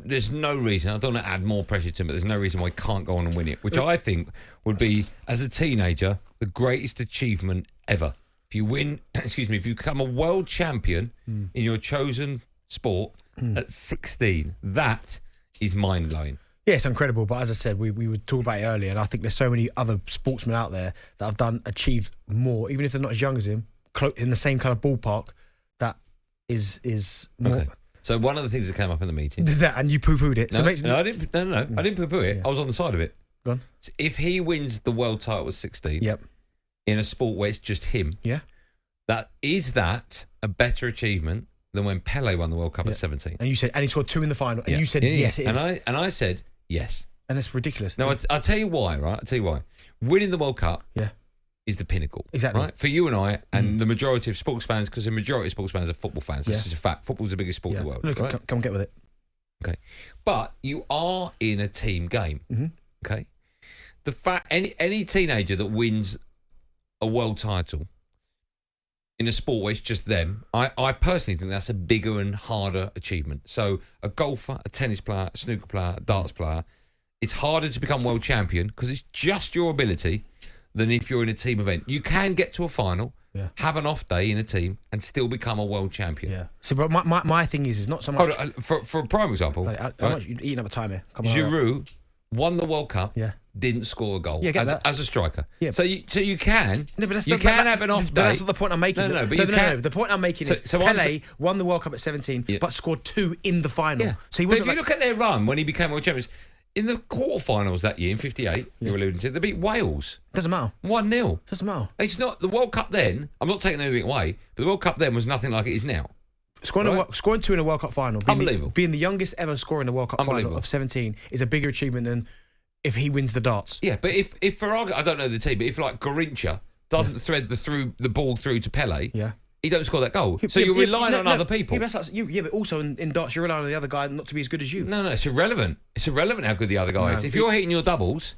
there's no reason. I don't want to add more pressure to him, but there's no reason why he can't go on and win it, which I think would be, as a teenager, the greatest achievement ever. If you win, if you become a world champion in your chosen sport at 16, that is mind-blowing. Yeah, it's incredible. But as I said, we were talking about it earlier, and I think there's so many other sportsmen out there that have achieved more, even if they're not as young as him, in the same kind of ballpark. That is more. Okay. So one of the things that came up in the meeting, Did that, and you poo-pooed it. No, I didn't. No. I didn't poo-poo it. Yeah. I was on the side of it. Go on. So if he wins the world title at 16, Yep. in a sport where it's just him, Yeah. that a better achievement than when Pele won the World Cup at 17? And you said, and he scored 2 in the final, and you said, yes, it is. And I said, yes. And it's ridiculous. No, I'll tell you why, right? I'll tell you why. Winning the World Cup is the pinnacle. Exactly. Right? For you and I, and the majority of sports fans, because the majority of sports fans are football fans. This is a fact. Football's the biggest sport in the world. Look, right? come get with it. Okay. But you are in a team game. Okay. The fact any teenager that wins a world title in a sport where it's just them, I personally think that's a bigger and harder achievement. So a golfer, a tennis player, a snooker player, a darts player, it's harder to become world champion because it's just your ability than if you're in a team event. You can get to a final, have an off day in a team, and still become a world champion. Yeah. So, but my thing is not so much. For a prime example, Like, how much you eating up the time here? Come on. Giroud won the World Cup. Yeah. Didn't score a goal as a striker. Yeah. So you can. No, but you can have an off day. But that's not the point I'm making. No. The point I'm making is so Pele won the World Cup at 17, but scored 2 in the final. Yeah. So he but wasn't. If you look at their run when he became world champions, in the quarterfinals that year in '58, you were alluding to, they beat Wales. Doesn't matter. 1-0. Doesn't matter. It's not the World Cup then. I'm not taking anything away, but the World Cup then was nothing like it is now. Scoring 2 in a World Cup final, Unbelievable. being the youngest ever scorer in the World Cup final of 17 is a bigger achievement than if he wins the darts. Yeah, but if Farag, I don't know the team, but if like Garincha doesn't thread the ball through to Pele, he don't score that goal. So you're relying on other people. Yeah, but also in darts, you're relying on the other guy not to be as good as you. No, it's irrelevant. It's irrelevant how good the other guy is. If you're hitting your doubles,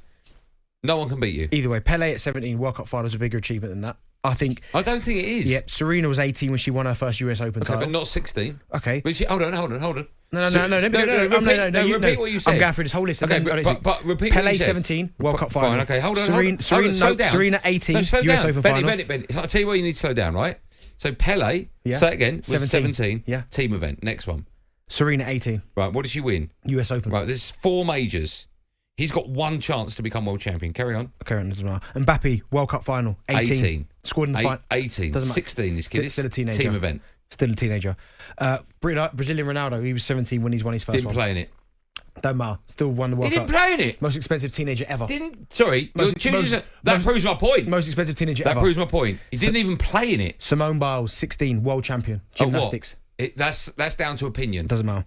no one can beat you. Either way, Pele at 17 World Cup final is a bigger achievement than that. I don't think it is. Yeah, Serena was 18 when she won her first US Open title. But not 16. Okay. But hold on. No. Repeat what you said. I'm going through this whole list. Okay, but repeat Pele what you said. 17 World Cup final. Fine, okay, hold on. Slow down. Serena 18 US Open final. Benny. I'll tell you what you need to slow down, right? So Pele, say it again, was 17. Yeah. Team event. Next one. Serena 18. Right, what did she win? US Open. Right, there's 4 majors. He's got one chance to become world champion. Carry on. Doesn't matter. Mbappe, World Cup final, 18. Scored in the final. 18. Doesn't matter. 16, this kid is. Still a teenager. Team event. Still a teenager. Brazilian Ronaldo, he was 17 when he's won his first one. Didn't play in it. Don't matter. Still won the World Cup. He didn't play in it. Most expensive teenager ever. That proves my point. Most expensive teenager ever. That proves my point. He didn't even play in it. Simone Biles, 16, world champion. Gymnastics. That's down to opinion. Doesn't matter.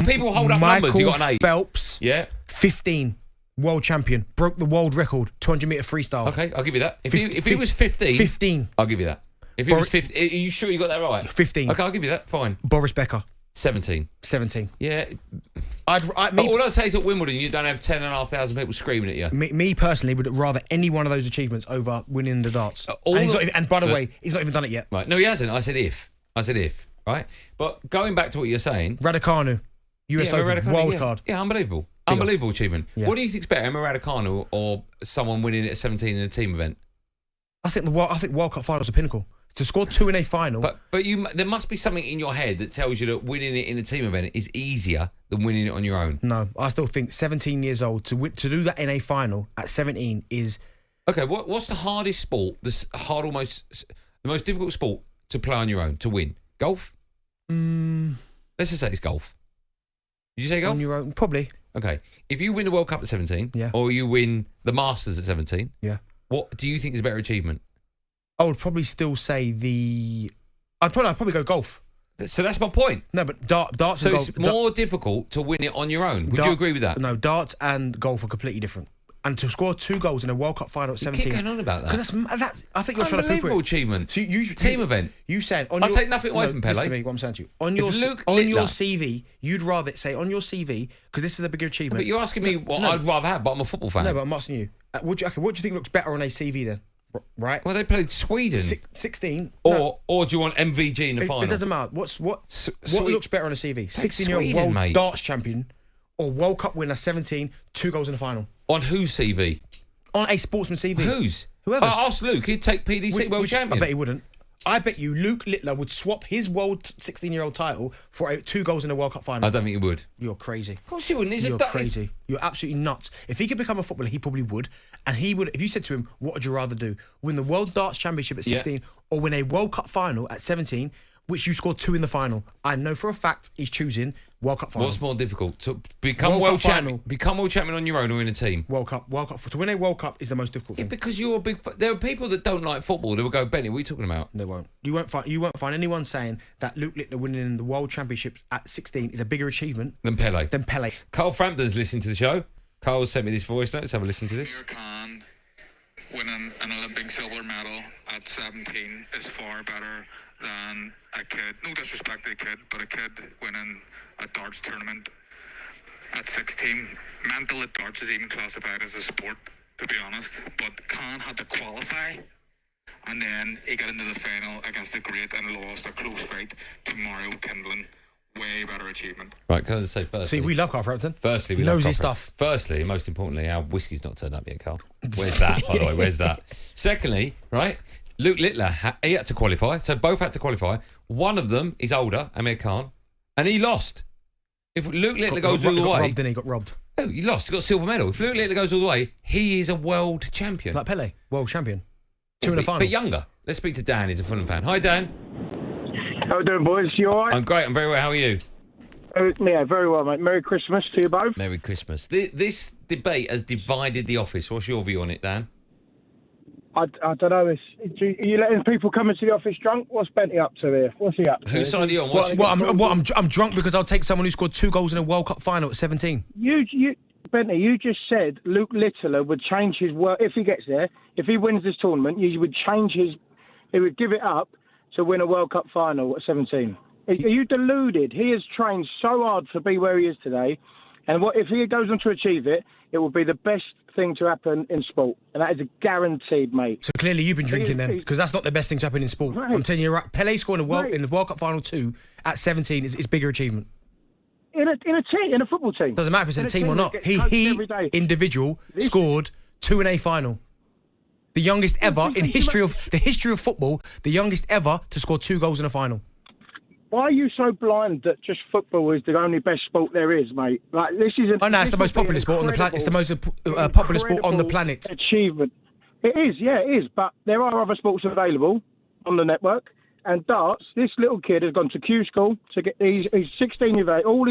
People hold up numbers. You got an 8. Phelps, 15, world champion. Broke the world record, 200-metre freestyle. Okay, I'll give you that. If he was 15, I'll give you that. If he was 15, are you sure you got that right? 15. Okay, I'll give you that. Fine. Boris Becker. 17. Yeah. All I'll say is at Wimbledon, you don't have 10,500 people screaming at you. Me personally would rather any one of those achievements over winning the darts. And by the way, he's not even done it yet. Right. No, he hasn't. I said if. Right? But going back to what you're saying. Raducanu, US Open, wild card. Yeah, unbelievable. Unbelievable achievement. Yeah. What do you think's better, Emma Raducanu or someone winning it at 17 in a team event? I think World Cup final is a pinnacle. To score 2 in a final. But there must be something in your head that tells you that winning it in a team event is easier than winning it on your own. No, I still think 17 years old to do that in a final at 17 is. Okay, what's the hardest sport? The most difficult sport to play on your own to win? Golf? Let's just say it's golf. Did you say golf? On your own, probably. Okay, if you win the World Cup at 17, or you win the Masters at 17, what do you think is a better achievement? I would probably still say I'd probably go golf. So that's my point. No, but darts and golf. So it's more difficult to win it on your own. Would you agree with that? No, darts and golf are completely different. And to score 2 goals in a World Cup final at 17. You keep going on about that. Because I think you're trying to unbelievable achievement. So team event. You said I'll take nothing away from Pele. Listen to me, what I'm saying to you. On your CV, you'd rather say on your CV, because this is the bigger achievement. But you're asking me what I'd rather have, but I'm a football fan. No, but I'm asking you. What do you think looks better on a CV then? Right. Well, they played Sweden. 16. Or do you want MVG in the final? It doesn't matter. What looks better on a CV? 16-year-old world darts champion or World Cup winner 17, 2 goals in the final. On whose CV? On a sportsman CV. Whose? Whoever's. Ask Luke. He'd take PDC World Champion. I bet he wouldn't. I bet you Luke Littler would swap his World 16-year-old title for 2 goals in a World Cup final. I don't think he would. You're crazy. Of course he wouldn't. You're crazy. You're absolutely nuts. If he could become a footballer, he probably would. And he would. If you said to him, what would you rather do? Win the World Darts Championship at 16 or win a World Cup final at 17, which you scored 2 in the final? I know for a fact he's choosing World Cup final. What's more difficult? To become world champion? Become world champion on your own or in a team? World Cup. To win a World Cup is the most difficult thing. Because you're a big... There are people that don't like football that will go, Benny, what are you talking about? They won't. You won't find anyone saying that Luke Littler winning the World Championships at 16 is a bigger achievement than Pele. Carl Frampton's listening to the show. Carl sent me this voice note. Let's have a listen to this. Khan winning an Olympic silver medal at 17 is far better than a kid, no disrespect to a kid, but a kid winning a darts tournament at 16. Mental at darts is even classified as a sport, to be honest, but Khan had to qualify, and then he got into the final against the great and lost a close fight to Mario Kindlin. Way better achievement. Right, can I just say firstly... See, we love Carl Frampton. Firstly, we knows love his stuff. Firstly, most importantly, our whiskey's not turned up yet, Carl. Where's that, by the way? Where's that? Secondly, right, Luke Littler, he had to qualify, so both had to qualify. One of them is older, Amir Khan, and he lost. If Luke Littler goes all the way... Then he got robbed. Oh, he lost. He got a silver medal. If Luke Littler goes all the way, he is a world champion. Like Pele, world champion. 2 in the final. But younger. Let's speak to Dan. He's a Fulham fan. Hi, Dan. How are we doing, boys? You all right? I'm great. I'm very well. How are you? Yeah, very well, mate. Merry Christmas to you both. Merry Christmas. This debate has divided the office. What's your view on it, Dan? I don't know. Are you letting people come into the office drunk? What's Benty up to here? What's he up to? Whose side are you on? I'm drunk because I'll take someone who scored 2 goals in a World Cup final at 17. Benty, you just said Luke Littler would change his work if he gets there. If he wins this tournament, he would he would give it up to win a World Cup final at 17. Are you deluded? He has trained so hard to be where he is today, and if he goes on to achieve it, it will be the best thing to happen in sport, and that is a guaranteed, mate. So clearly you've been drinking then, because that's not the best thing to happen in sport. Right. I'm telling you, right, Pele scoring in the World Cup final 2 at 17 is bigger achievement. In a football team. Doesn't matter if it's in a team or not. He individual scored 2 in a final. The youngest ever in the history of football, the youngest ever to score 2 goals in a final. Why are you so blind that just football is the only best sport there is, mate? Like this is. It's the most popular sport on the planet. It's the most popular sport on the planet. Achievement. It is, yeah, it is. But there are other sports available on the network. And darts, this little kid has gone to Q school to get. He's 16 years old. All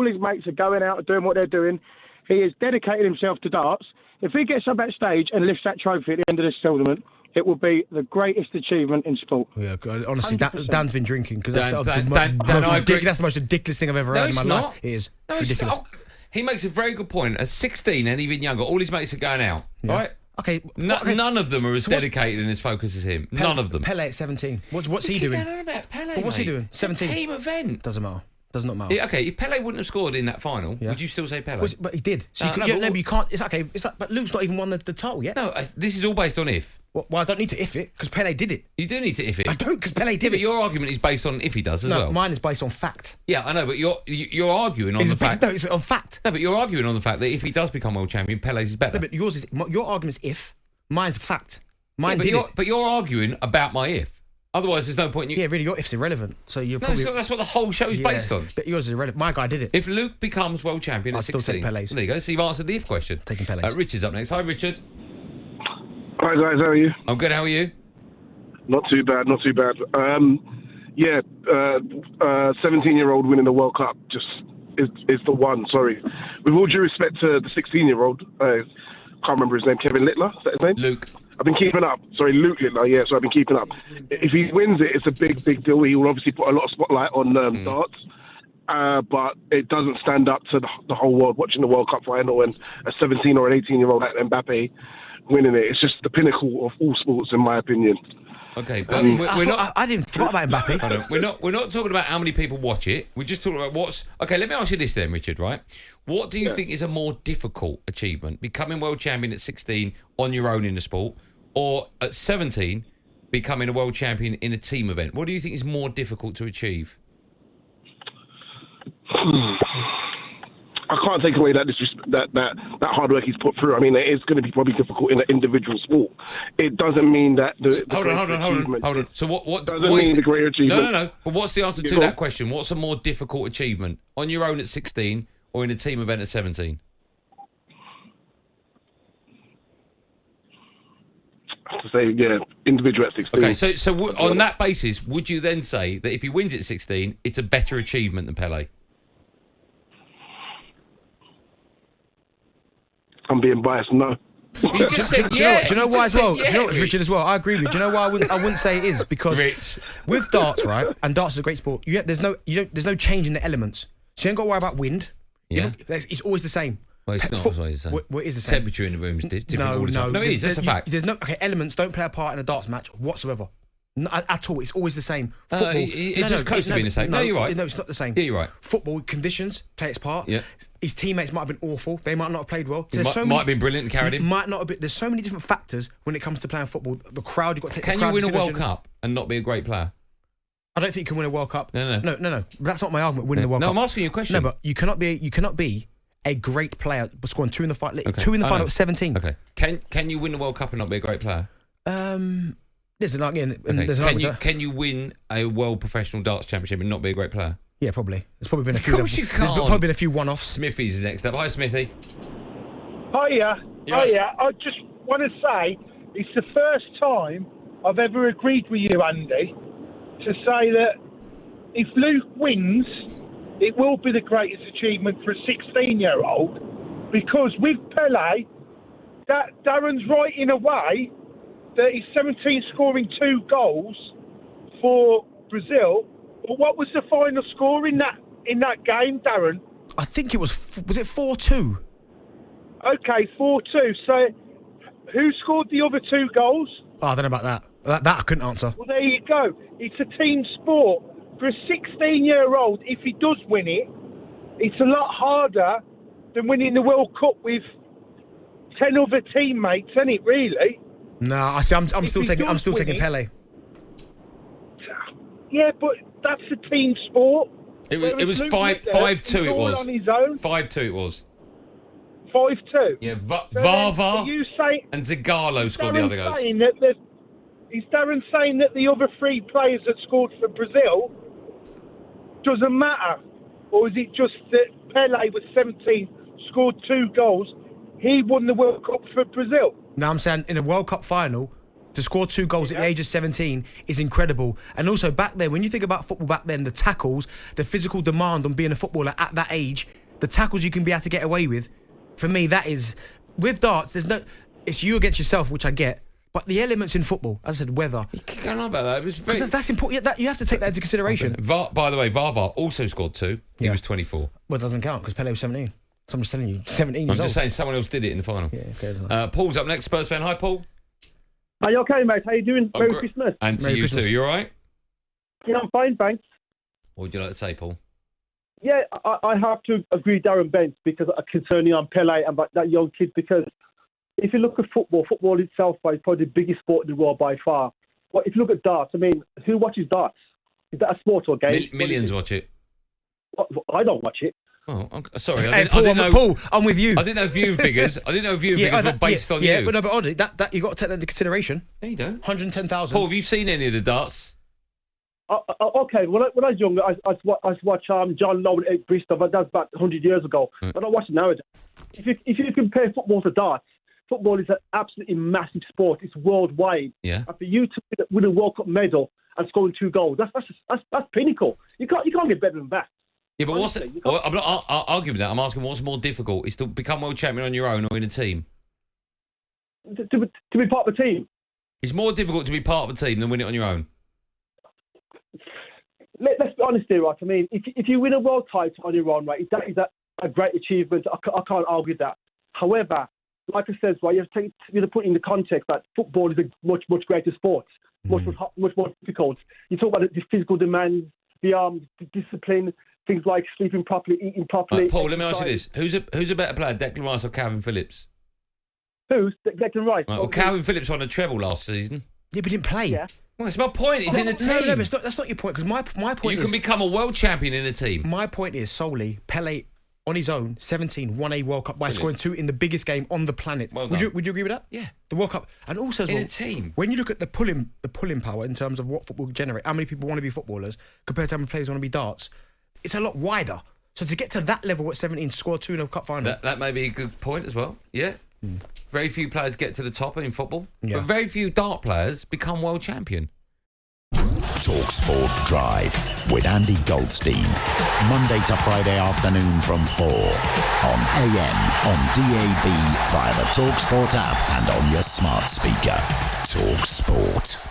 his mates are going out and doing what they're doing. He has dedicated himself to darts. If he gets up that stage and lifts that trophy at the end of this tournament, it will be the greatest achievement in sport. Yeah, honestly, Dan's been drinking because that's the most ridiculous thing I've ever heard in my life. It is ridiculous. He makes a very good point. At 16 and even younger, all his mates are going out, right? Okay. None of them are as dedicated and as focused as him. None of them. Pele at 17. What's he doing? What's he doing? 17. It's a team event. Doesn't matter. Does not matter. Okay, if Pele wouldn't have scored in that final, would you still say Pele? But he did. So but you can't. It's okay. But Luke's not even won the title yet. No, this is all based on if. Well, I don't need to if it because Pele did it. You do need to if it. I don't because Pele did it. But your argument is based on if he does as well. No, mine is based on fact. Yeah, I know, but you're arguing on the fact. No, it's on fact. No, but you're arguing on the fact that if he does become world champion, Pele's is better. No, but your argument is if. Mine's fact. But you're arguing about my if. Otherwise, there's no point. Yeah, really, your if's irrelevant. So you're probably. No, that's what the whole show is based on. But yours is irrelevant. My guy did it. If Luke becomes world champion at 16, I'll still take Pele's. There you go. So you've answered the if question. Taking Pele's. Richard's up next. Hi, Richard. Hi guys, how are you? I'm good. How are you? Not too bad. 17-year-old winning the World Cup just is the one. Sorry, with all due respect to the 16-year-old, can't remember his name. Kevin Littler, is that his name? Luke. I've been keeping up. Sorry, Luke Littler. Yeah, so I've been keeping up. If he wins it, it's a big deal. He will obviously put a lot of spotlight on darts. But it doesn't stand up to the whole world watching the World Cup final and a 17 or an 18-year-old like Mbappe winning it. It's just the pinnacle of all sports, in my opinion. Okay, but I didn't forget about Mbappe. We're not talking about how many people watch it. We're just talking about what's... Okay, let me ask you this then, Richard, right? What do you think is a more difficult achievement? Becoming world champion at 16 on your own in the sport, or at 17, becoming a world champion in a team event? What do you think is more difficult to achieve? I can't take away that hard work he's put through. I mean, it is going to be probably difficult in an individual sport. It doesn't mean that Hold on. So what doesn't mean the greater achievement. No. But what's the answer to that question? What's a more difficult achievement on your own at 16 or in a team event at 17? To say, yeah, individual at 16. Okay, so on that basis, would you then say that if he wins at 16, it's a better achievement than Pele? I'm being biased, no. You just said, Do you know why as well? Yeah, Do you know what, Richard, as well? I agree with you. Do you know why I wouldn't say it is? Because with darts, right, and darts is a great sport, there's no change in the elements. So you ain't got to worry about wind. Yeah. It's always the same. Well, it's not always the same. Well, it is the same. Temperature in the room is different all the time. No, it is. That's a fact. Elements don't play a part in a darts match whatsoever. At all. It's always the same. Football. It's just close to being the same. No, you're right. No, it's not the same. Yeah, you're right. Football conditions play its part. Yeah. His teammates might have been awful. They might not have played well. So might have been brilliant and carried him. Might not have been. There's so many different factors when it comes to playing football. The crowd, you've got to take Can the crowd. you win a World Cup and not be a great player? I don't think you can win a World Cup. No. That's not my argument. Winning the World Cup. No, I'm asking you a question. No, but you cannot be a great player but scoring two in the final. Okay. Two in the final at 17. Okay. Can you win the World Cup and not be a great player? There's an argument. Okay. Can you win a World Professional Darts Championship and not be a great player? Yeah, probably. There's probably been a few. Of course you can't. There's probably been a few one-offs. Smithy's is next up. Hi, Smithy. Hiya. I just want to say it's the first time I've ever agreed with you, Andy, to say that if Luke wins, it will be the greatest achievement for a 16-year-old, because with Pele, Darren's right in a way that he's 17 scoring 2 goals for Brazil. But what was the final score in that game, Darren? I think it was it 4-2? Okay, 4-2. So who scored the other 2 goals? Oh, I don't know about that. That I couldn't answer. Well, there you go. It's a team sport. For a 16-year-old, if he does win it, it's a lot harder than winning the World Cup with 10 other teammates, isn't it, really? No, I'm still taking Pele. Yeah, but that's a team sport. It was 5-2 it was. On his own. 5-2 it was. 5-2? Yeah, Vava and Zagallo scored the other goals. Is Darren saying that the other 3 players that scored for Brazil doesn't matter? Or is it just that Pele was 17, scored 2 goals, he won the World Cup for Brazil? No, I'm saying in a World Cup final, to score 2 goals at the age of 17 is incredible. And also back then, when you think about football back then, the tackles, the physical demand on being a footballer at that age, the tackles you can be able to get away with, for me, that is... With darts, it's you against yourself, which I get. But the elements in football, as I said, weather. You can't know about that. It was very... That's important. You have to take that into consideration. By the way, Vava also scored 2. He was 24. Well, it doesn't count because Pele was 17. Someone's telling you, 17 years old. I'm just saying someone else did it in the final. Yeah, okay. Paul's up next, Spurs fan. Hi, Paul. Are you okay, mate? How you doing? Merry Christmas. And to Merry you Christmas. too. You all right? Yeah, I'm fine, thanks. What would you like to say, Paul? Yeah, I have to agree, Darren Bent, because concerning on Pele and that young kid, because if you look at football itself is probably the biggest sport in the world by far. Well, if you look at darts, I mean, who watches darts? Is that a sport or a game? Millions watch it. I don't watch it. Oh, sorry. Hey, Paul, I'm with you. I didn't know viewing figures. Were based on you. Yeah, but no, but Oddie, that you got to take that into consideration. No, you don't. 110,000. Paul, have you seen any of the darts? Okay, when I was younger, I watched John Lowe at Bristol, but that was about 100 years ago. But I watch it nowadays. If you compare football to darts, football is an absolutely massive sport. It's worldwide. Yeah. And for you to win a World Cup medal and scoring 2 goals, that's pinnacle. You can't get better than that. Yeah, but I'm not arguing with that. I'm asking what's more difficult is to become world champion on your own or in a team? To be part of a team. It's more difficult to be part of a team than win it on your own. Let's be honest here, right? I mean, if you win a world title on your own, right, that is a great achievement. I can't argue that. However, like I said, right, you have to put in the context that football is a much greater sport, much more difficult. You talk about the physical demands, the discipline, things like sleeping properly, eating properly. Paul, let me ask you this: who's a better player, Declan Rice or Calvin Phillips? Who's Declan Rice? Right, well, Calvin Phillips won a treble last season. Yeah, but he didn't play. Yeah. Well, it's my point. He's in a team. No, that's not your point. Because my point is... You can become a world champion in a team. My point is solely, Pele on his own, 17, won a World Cup by scoring 2 in the biggest game on the planet. Well would done. you agree with that? Yeah. The World Cup. And also as In well, a team. when you look at the pulling power in terms of what football generate, how many people want to be footballers compared to how many players want to be darts, it's a lot wider. So to get to that level at 17, score 2 in a cup final. That may be a good point as well. Yeah. Very few players get to the top in football. Yeah. But very few dart players become world champion. talkSPORT Drive with Andy Goldstein. Monday to Friday afternoon from 4 on AM, on DAB, via the talkSPORT app and on your smart speaker. talkSPORT.